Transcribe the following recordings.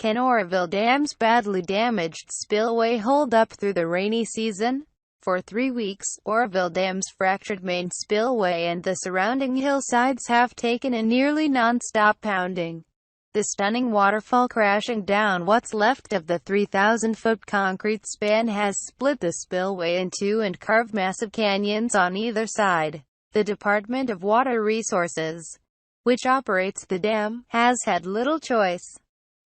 Can Oroville Dam's badly damaged spillway hold up through the rainy season? For 3 weeks, Oroville Dam's fractured main spillway and the surrounding hillsides have taken a nearly non-stop pounding. The stunning waterfall crashing down what's left of the 3,000-foot concrete span has split the spillway in two and carved massive canyons on either side. The Department of Water Resources, which operates the dam, has had little choice.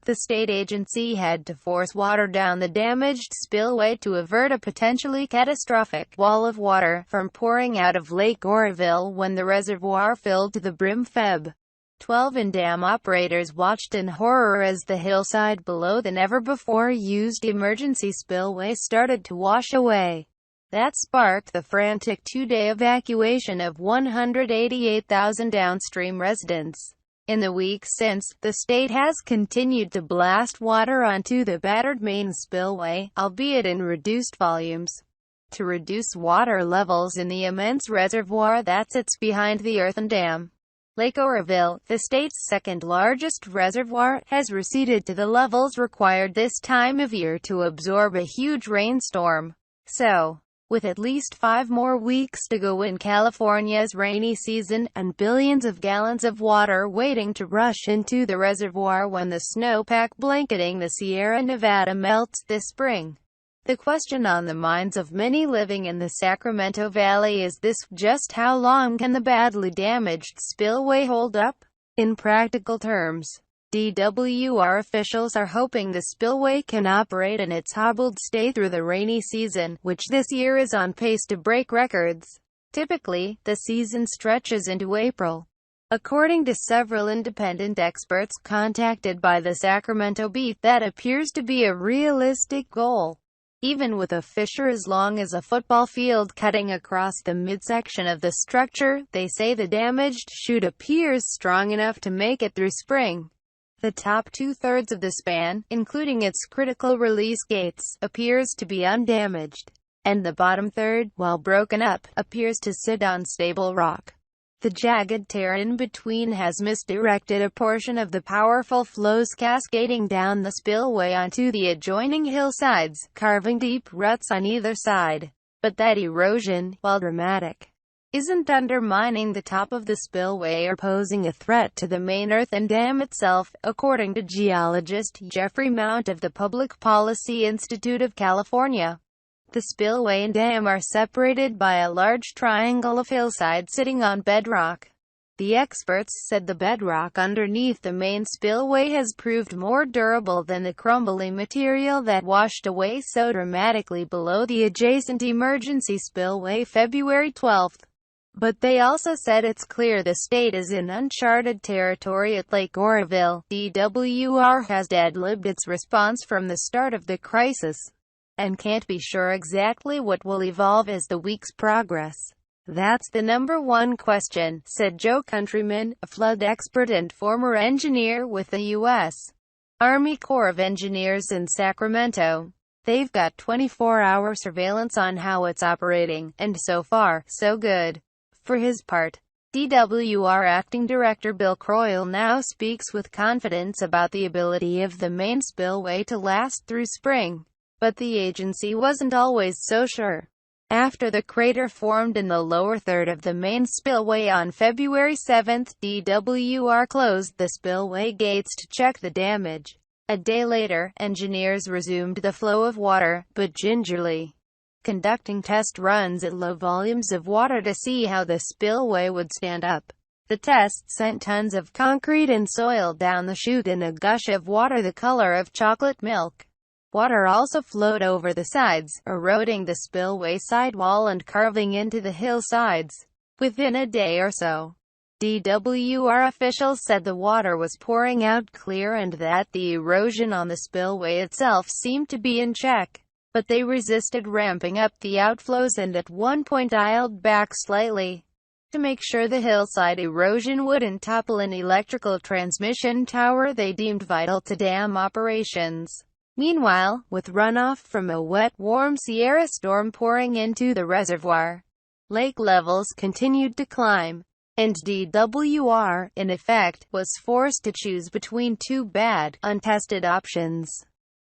The state agency had to force water down the damaged spillway to avert a potentially catastrophic wall of water from pouring out of Lake Oroville when the reservoir filled to the brim. Feb. 12 and dam operators watched in horror as the hillside below the never-before-used emergency spillway started to wash away. That sparked the frantic two-day evacuation of 188,000 downstream residents. In the weeks since, the state has continued to blast water onto the battered main spillway, albeit in reduced volumes, to reduce water levels in the immense reservoir that sits behind the earthen dam. Lake Oroville, the state's second-largest reservoir, has receded to the levels required this time of year to absorb a huge rainstorm. So, with at least 5 more weeks to go in California's rainy season, and billions of gallons of water waiting to rush into the reservoir when the snowpack blanketing the Sierra Nevada melts this spring, the question on the minds of many living in the Sacramento Valley is this: just how long can the badly damaged spillway hold up? In practical terms, DWR officials are hoping the spillway can operate in its hobbled state through the rainy season, which this year is on pace to break records. Typically, the season stretches into April. According to several independent experts contacted by the Sacramento Bee, that appears to be a realistic goal. Even with a fissure as long as a football field cutting across the midsection of the structure, they say the damaged chute appears strong enough to make it through spring. The top two-thirds of the span, including its critical release gates, appears to be undamaged, and the bottom third, while broken up, appears to sit on stable rock. The jagged tear in between has misdirected a portion of the powerful flows cascading down the spillway onto the adjoining hillsides, carving deep ruts on either side. But that erosion, while dramatic, isn't undermining the top of the spillway or posing a threat to the main earthen dam itself, according to geologist Jeffrey Mount of the Public Policy Institute of California. The spillway and dam are separated by a large triangle of hillside sitting on bedrock. The experts said the bedrock underneath the main spillway has proved more durable than the crumbly material that washed away so dramatically below the adjacent emergency spillway February 12. But they also said it's clear the state is in uncharted territory at Lake Oroville. DWR has ad-libbed its response from the start of the crisis, and can't be sure exactly what will evolve as the weeks progress. That's the number one question, said Joe Countryman, a flood expert and former engineer with the U.S. Army Corps of Engineers in Sacramento. They've got 24-hour surveillance on how it's operating, and so far, so good. For his part, DWR Acting Director Bill Croyle now speaks with confidence about the ability of the main spillway to last through spring. But the agency wasn't always so sure. After the crater formed in the lower third of the main spillway on February 7, DWR closed the spillway gates to check the damage. A day later, engineers resumed the flow of water, but gingerly, conducting test runs at low volumes of water to see how the spillway would stand up. The tests sent tons of concrete and soil down the chute in a gush of water the color of chocolate milk. Water also flowed over the sides, eroding the spillway sidewall and carving into the hillsides. Within a day or so, DWR officials said the water was pouring out clear and that the erosion on the spillway itself seemed to be in check. But they resisted ramping up the outflows and at one point dialed back slightly. To make sure the hillside erosion wouldn't topple an electrical transmission tower they deemed vital to dam operations. Meanwhile, with runoff from a wet, warm Sierra storm pouring into the reservoir, lake levels continued to climb. and DWR, in effect, was forced to choose between two bad, untested options: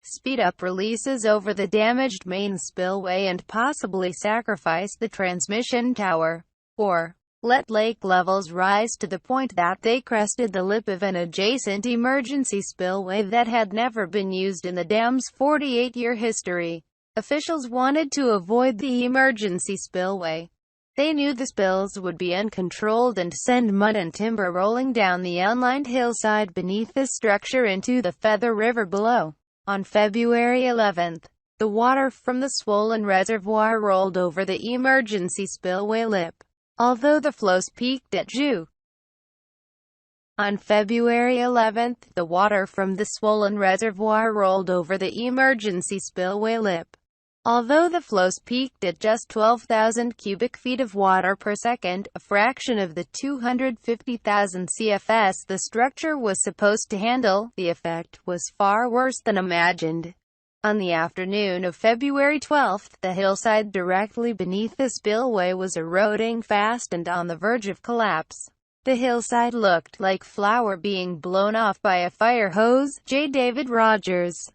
speed up releases over the damaged main spillway and possibly sacrifice the transmission tower, or let lake levels rise to the point that they crested the lip of an adjacent emergency spillway that had never been used in the dam's 48-year history. Officials wanted to avoid the emergency spillway. They knew the spills would be uncontrolled and send mud and timber rolling down the unlined hillside beneath the structure into the Feather River below. On February 11, the water from the swollen reservoir rolled over the emergency spillway lip, although the flows peaked at Ju. On February 11, the water from the swollen reservoir rolled over the emergency spillway lip. Although the flows peaked at just 12,000 cubic feet of water per second, a fraction of the 250,000 CFS the structure was supposed to handle, the effect was far worse than imagined. On the afternoon of February 12, the hillside directly beneath the spillway was eroding fast and on the verge of collapse. The hillside looked like flour being blown off by a fire hose. J. David Rogers,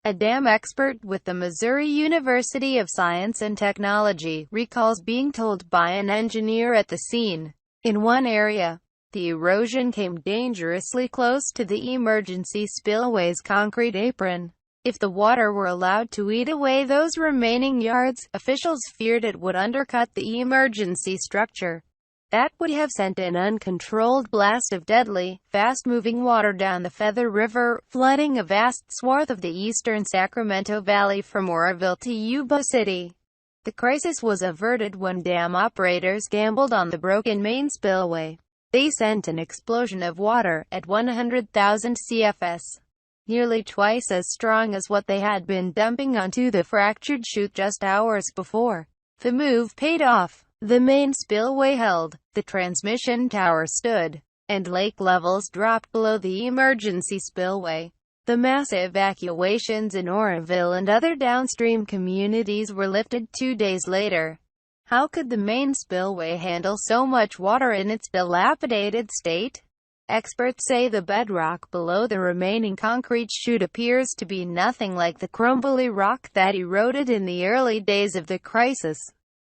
a dam expert with the Missouri University of Science and Technology, recalls being told by an engineer at the scene, "In one area, the erosion came dangerously close to the emergency spillway's concrete apron. If the water were allowed to eat away those remaining yards, officials feared it would undercut the emergency structure. That would have sent an uncontrolled blast of deadly, fast-moving water down the Feather River, flooding a vast swath of the eastern Sacramento Valley from Oroville to Yuba City." The crisis was averted when dam operators gambled on the broken main spillway. They sent an explosion of water, at 100,000 CFS, nearly twice as strong as what they had been dumping onto the fractured chute just hours before. The move paid off. The main spillway held, the transmission tower stood, and lake levels dropped below the emergency spillway. The mass evacuations in Oroville and other downstream communities were lifted 2 days later. How could the main spillway handle so much water in its dilapidated state? Experts say the bedrock below the remaining concrete chute appears to be nothing like the crumbly rock that eroded in the early days of the crisis.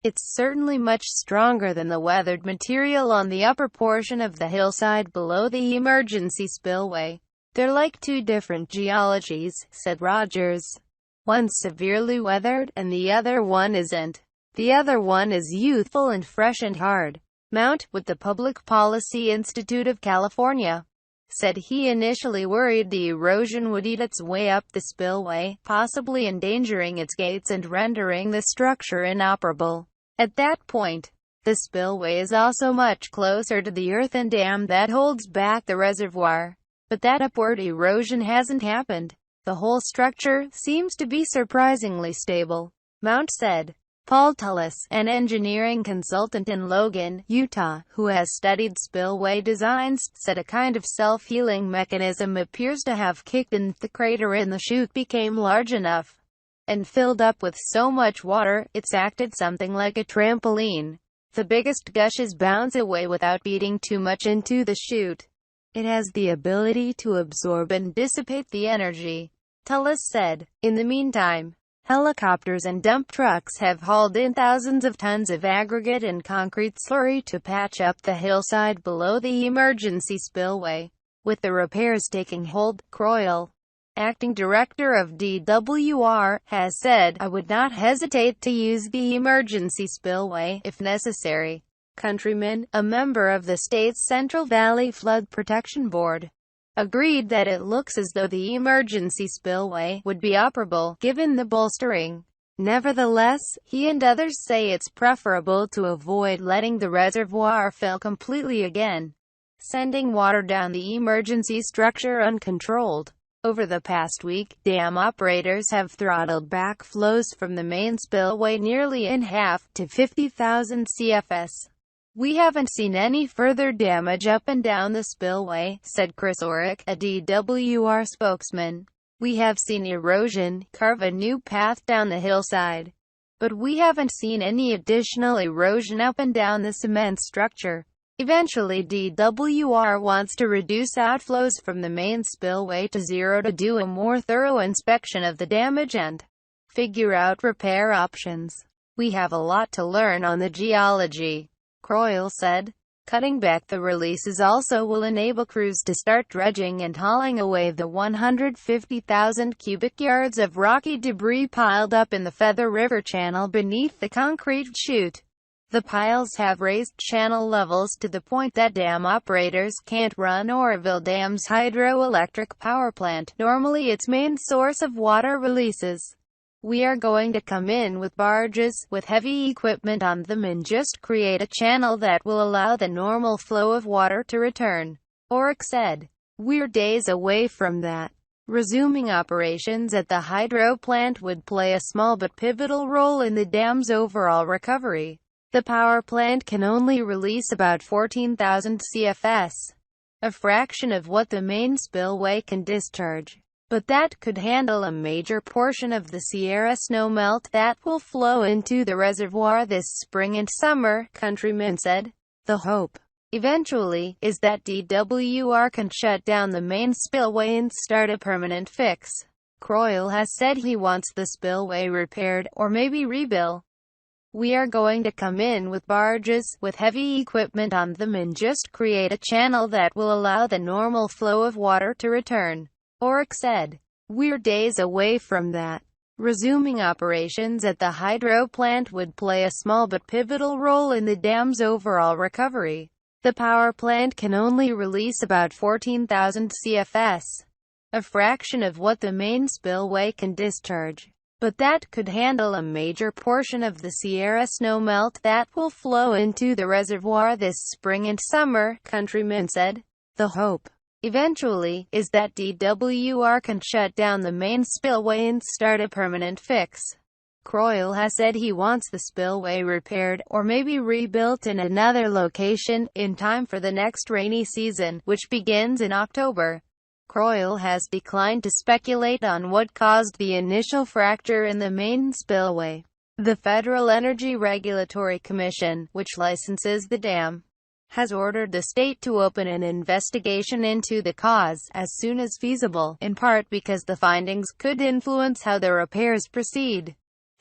It's certainly much stronger than the weathered material on the upper portion of the hillside below the emergency spillway. They're like two different geologies, said Rogers. One's severely weathered, and the other one isn't. The other one is youthful and fresh and hard. Mount, with the Public Policy Institute of California, said he initially worried the erosion would eat its way up the spillway, possibly endangering its gates and rendering the structure inoperable. At that point, the spillway is also much closer to the earthen dam that holds back the reservoir. But that upward erosion hasn't happened. The whole structure seems to be surprisingly stable, Mount said. Paul Tullis, an engineering consultant in Logan, Utah, who has studied spillway designs, said a kind of self-healing mechanism appears to have kicked in. The crater in the chute became large enough and filled up with so much water, it's acted something like a trampoline. The biggest gushes bounce away without beating too much into the chute. It has the ability to absorb and dissipate the energy, Tullis said. In the meantime, helicopters and dump trucks have hauled in thousands of tons of aggregate and concrete slurry to patch up the hillside below the emergency spillway. With the repairs taking hold, Croyle, acting director of DWR, has said, "I would not hesitate to use the emergency spillway, if necessary." Countryman, a member of the state's Central Valley Flood Protection Board, agreed that it looks as though the emergency spillway would be operable, given the bolstering. Nevertheless, he and others say it's preferable to avoid letting the reservoir fill completely again, sending water down the emergency structure uncontrolled. Over the past week, dam operators have throttled back flows from the main spillway nearly in half, to 50,000 CFS. "We haven't seen any further damage up and down the spillway," said Chris Orrick, a DWR spokesman. "We have seen erosion carve a new path down the hillside, but we haven't seen any additional erosion up and down the cement structure." Eventually DWR wants to reduce outflows from the main spillway to zero to do a more thorough inspection of the damage and figure out repair options. We have a lot to learn on the geology, Croyle said. Cutting back the releases also will enable crews to start dredging and hauling away the 150,000 cubic yards of rocky debris piled up in the Feather River Channel beneath the concrete chute. The piles have raised channel levels to the point that dam operators can't run Oroville Dam's hydroelectric power plant, normally its main source of water releases. We are going to come in with barges, with heavy equipment on them, and just create a channel that will allow the normal flow of water to return, Oric said. We're days away from that. Resuming operations at the hydro plant would play a small but pivotal role in the dam's overall recovery. The power plant can only release about 14,000 CFS, a fraction of what the main spillway can discharge. But that could handle a major portion of the Sierra snowmelt that will flow into the reservoir this spring and summer, Countryman said. The hope, eventually, is that DWR can shut down the main spillway and start a permanent fix. Croyle has said he wants the spillway repaired, or maybe rebuilt. We are going to come in with barges, with heavy equipment on them, and just create a channel that will allow the normal flow of water to return, Oric said. We're days away from that. Resuming operations at the hydro plant would play a small but pivotal role in the dam's overall recovery. The power plant can only release about 14,000 CFS, a fraction of what the main spillway can discharge. But that could handle a major portion of the Sierra snowmelt that will flow into the reservoir this spring and summer, Countryman said. The hope, eventually, is that DWR can shut down the main spillway and start a permanent fix. Croyle has said he wants the spillway repaired, or maybe rebuilt in another location, in time for the next rainy season, which begins in October. Croyle has declined to speculate on what caused the initial fracture in the main spillway. The Federal Energy Regulatory Commission, which licenses the dam, has ordered the state to open an investigation into the cause as soon as feasible, in part because the findings could influence how the repairs proceed.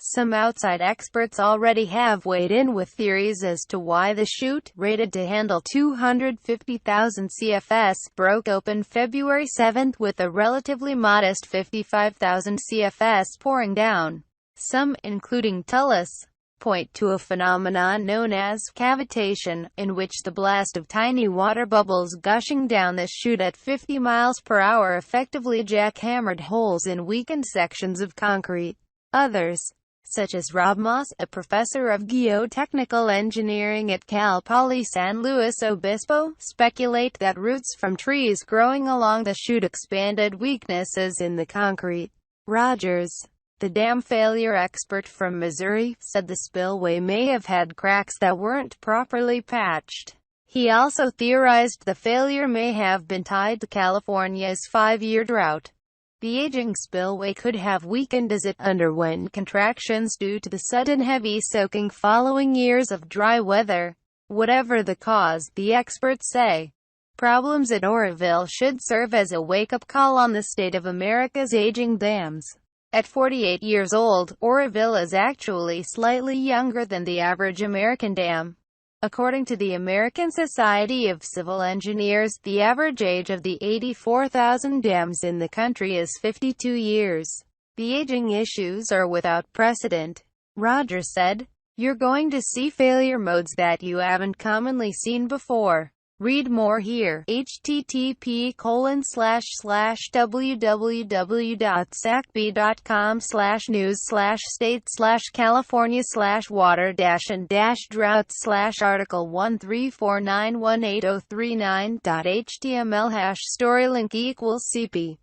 Some outside experts already have weighed in with theories as to why the chute, rated to handle 250,000 CFS, broke open February 7 with a relatively modest 55,000 CFS pouring down. Some, including Tullis, point to a phenomenon known as cavitation, in which the blast of tiny water bubbles gushing down the chute at 50 miles per hour effectively jackhammered holes in weakened sections of concrete. Others, such as Rob Moss, a professor of geotechnical engineering at Cal Poly San Luis Obispo, speculate that roots from trees growing along the chute expanded weaknesses in the concrete. Rogers, the dam failure expert from Missouri, said the spillway may have had cracks that weren't properly patched. He also theorized the failure may have been tied to California's 5-year drought. The aging spillway could have weakened as it underwent contractions due to the sudden heavy soaking following years of dry weather. Whatever the cause, the experts say, problems at Oroville should serve as a wake-up call on the state of America's aging dams. At 48 years old, Oroville is actually slightly younger than the average American dam. According to the American Society of Civil Engineers, the average age of the 84,000 dams in the country is 52 years. The aging issues are without precedent, Rogers said. You're going to see failure modes that you haven't commonly seen before. Read more here. http://www.sacb.com/news/state/california/water-and-droughts/article 134918039.html #storylink =CP